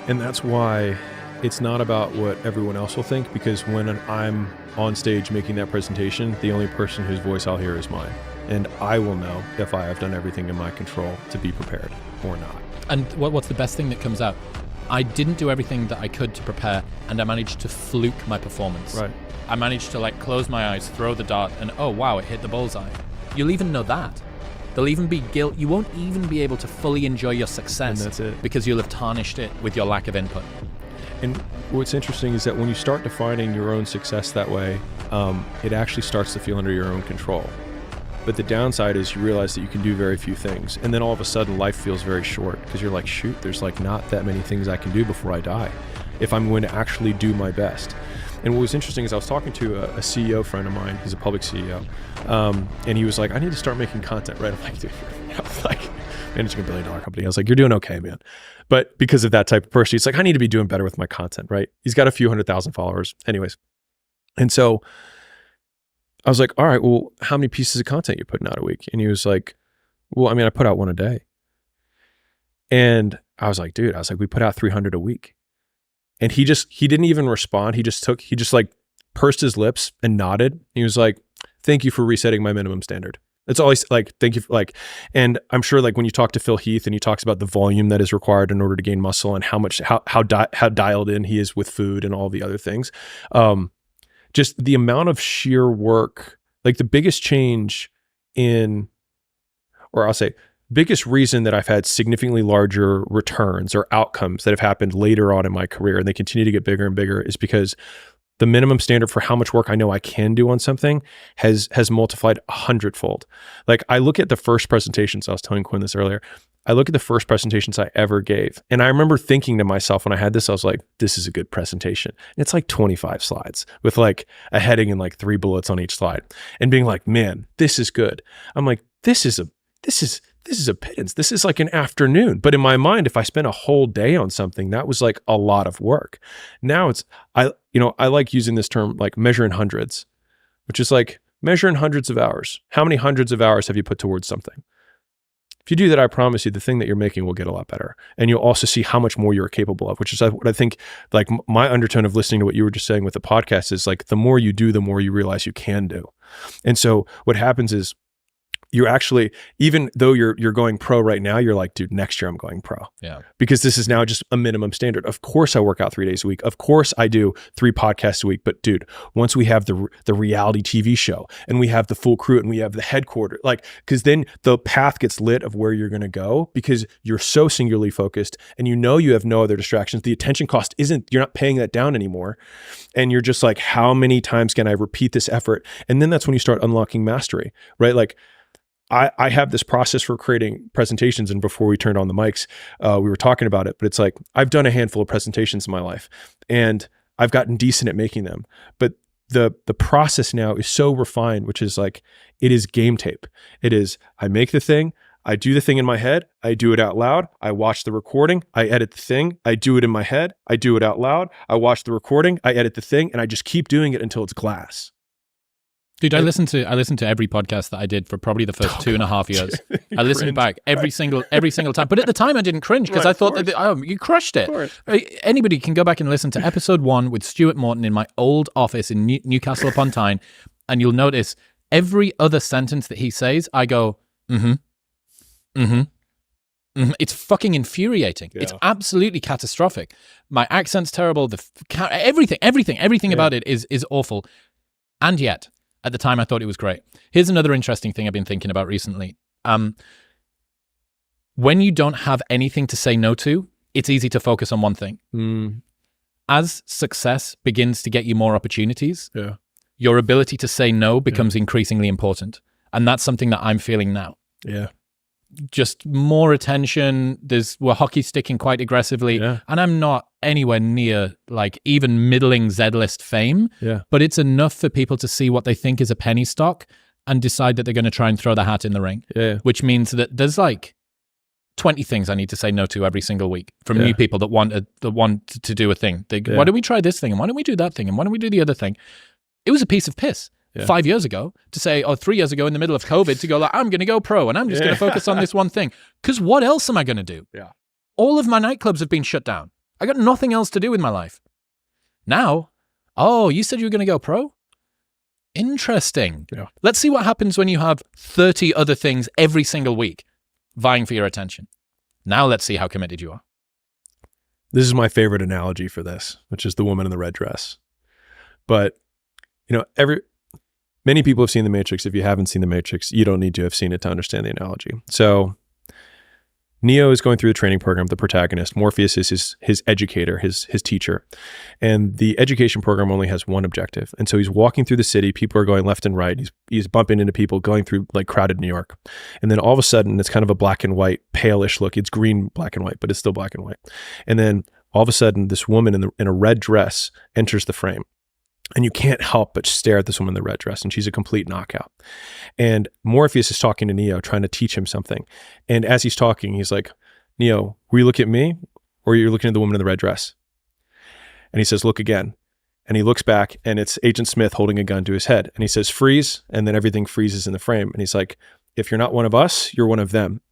And that's why it's not about what everyone else will think, because when I'm on stage making that presentation, the only person whose voice I'll hear is mine. And I will know if I have done everything in my control to be prepared or not. And what's the best thing that comes out? I didn't do everything that I could to prepare, and I managed to fluke my performance. Right. I managed to close my eyes, throw the dart, and oh wow, it hit the bullseye. You'll even know that. There'll even be guilt. You won't even be able to fully enjoy your success. And that's it. Because you'll have tarnished it with your lack of input. And what's interesting is that when you start defining your own success that way, it actually starts to feel under your own control. But the downside is you realize that you can do very few things. And then all of a sudden life feels very short because you're like, shoot, there's not that many things I can do before I die if I'm going to actually do my best. And what was interesting is I was talking to a CEO friend of mine. He's a public CEO. And he was like, I need to start making content, right? I'm like, dude, managing $1 billion company. I was like, you're doing okay, man. But because of that type of person, he's like, I need to be doing better with my content, right? He's got a few 100,000 followers anyways. And so I was like, all right, well, how many pieces of content you putting out a week? And he was like, well, I mean, I put out one a day. And I was like, dude, we put out 300 a week. And he didn't even respond. He just pursed his lips and nodded. He was like, thank you for resetting my minimum standard. That's all he's like, thank you. And I'm sure when you talk to Phil Heath and he talks about the volume that is required in order to gain muscle and how dialed in he is with food and all the other things. Just the amount of sheer work, the biggest change biggest reason that I've had significantly larger returns or outcomes that have happened later on in my career, and they continue to get bigger and bigger, is because the minimum standard for how much work I know I can do on something has multiplied 100-fold. I look at the first presentations, I was telling Quinn this earlier, I look at the first presentations I ever gave. And I remember thinking to myself when I had this, I was like, this is a good presentation. And it's 25 slides with a heading and 3 bullets on each slide. And being like, man, this is good. I'm like, this is a pittance. This is an afternoon. But in my mind, if I spent a whole day on something, that was a lot of work. Now I like using this term measure in hundreds, which is measure in hundreds of hours. How many hundreds of hours have you put towards something? If you do that, I promise you the thing that you're making will get a lot better. And you'll also see how much more you're capable of, which is what I think, my undertone of listening to what you were just saying with the podcast is the more you do, the more you realize you can do. And so what happens is, you're actually, even though you're going pro right now, you're like, dude, next year I'm going pro. Yeah. Because this is now just a minimum standard. Of course I work out 3 days a week. Of course I do 3 podcasts a week. But dude, once we have the reality TV show and we have the full crew and we have the headquarters, because then the path gets lit of where you're going to go because you're so singularly focused and you have no other distractions. The attention cost you're not paying that down anymore. And you're just how many times can I repeat this effort? And then that's when you start unlocking mastery, right? I have this process for creating presentations, and before we turned on the mics, we were talking about it, but it's I've done a handful of presentations in my life and I've gotten decent at making them, but the process now is so refined, which is it is game tape. It is, I make the thing, I do the thing in my head, I do it out loud, I watch the recording, I edit the thing, I do it in my head, I do it out loud, I watch the recording, I edit the thing, and I just keep doing it until it's glass. Dude, I listened to every podcast that I did for probably the first 2.5 years. I listened back every single time. But at the time, I didn't cringe because I thought that you crushed it. Anybody can go back and listen to episode 1 with Stuart Morton in my old office in Newcastle upon Tyne, and you'll notice every other sentence that he says, I go, It's fucking infuriating. Yeah. It's absolutely catastrophic. My accent's terrible. Everything about it is awful. And yet, at the time, I thought it was great. Here's another interesting thing I've been thinking about recently. When you don't have anything to say no to, it's easy to focus on one thing. As success begins to get you more opportunities, your ability to say no becomes increasingly important. And that's something that I'm feeling now. Yeah. Just more attention. We're hockey sticking quite aggressively. Yeah. And I'm not anywhere near even middling Z-list fame. Yeah. But it's enough for people to see what they think is a penny stock and decide that they're going to try and throw their hat in the ring. Yeah. Which means that there's 20 things I need to say no to every single week from new people that want to do a thing. Why don't we try this thing? And why don't we do that thing? And why don't we do the other thing? It was a piece of piss. 5 years ago to say, or 3 years ago in the middle of COVID to go I'm going to go pro and I'm just going to focus on this one thing. Because what else am I going to do? Yeah. All of my nightclubs have been shut down. I got nothing else to do with my life. Now, oh, you said you were going to go pro? Interesting. Yeah. Let's see what happens when you have 30 other things every single week vying for your attention. Now let's see how committed you are. This is my favorite analogy for this, which is the woman in the red dress. But, many people have seen The Matrix. If you haven't seen The Matrix, you don't need to have seen it to understand the analogy. So Neo is going through the training program, the protagonist. Morpheus is his educator, his teacher. And the education program only has one objective. And so he's walking through the city. People are going left and right. He's bumping into people going through like crowded New York. And then all of a sudden, it's kind of a black and white, palish look. It's green, black and white, but it's still black and white. And then all of a sudden, this woman in a red dress enters the frame. And you can't help but stare at this woman in the red dress, and she's a complete knockout. And Morpheus is talking to Neo, trying to teach him something. And as he's talking, he's like, Neo, were you looking at me, or you're looking at the woman in the red dress? And he says, look again. And he looks back, and it's Agent Smith holding a gun to his head. And he says, freeze, and then everything freezes in the frame. And he's like, if you're not one of us, you're one of them.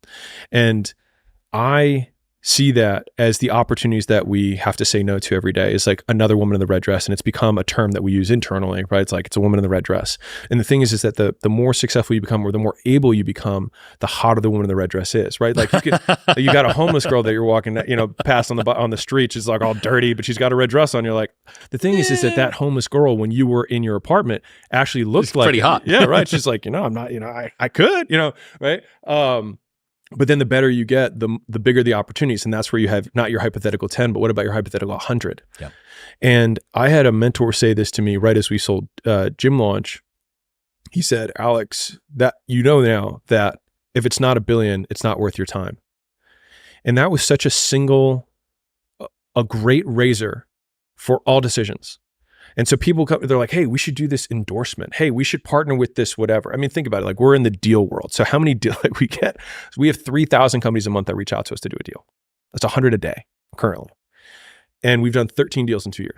And I see that as the opportunities that we have to say no to every day. Is like another woman in the red dress, and it's become a term that we use internally, right? It's like, it's a woman in the red dress. And the thing is that the more successful you become, or the more able you become, the hotter the woman in the red dress is, right? Like you got a homeless girl that you're walking, past on the street. She's like all dirty, but she's got a red dress on. You're like, the thing is that homeless girl, when you were in your apartment, actually looked like pretty hot. Yeah, right. She's like, I'm not, I could, right? But then the better you get, the bigger the opportunities. And that's where you have not your hypothetical 10, but what about your hypothetical 100? Yeah. And I had a mentor say this to me right as we sold Gym Launch. He said, Alex, that now that if it's not $1 billion, it's not worth your time. And that was such a great razor for all decisions. And so people come, they're like, hey, we should do this endorsement. Hey, we should partner with this, whatever. I mean, think about it. Like, we're in the deal world. So how many deals we get? We have 3,000 companies a month that reach out to us to do a deal. That's 100 a day currently. And we've done 13 deals in 2 years.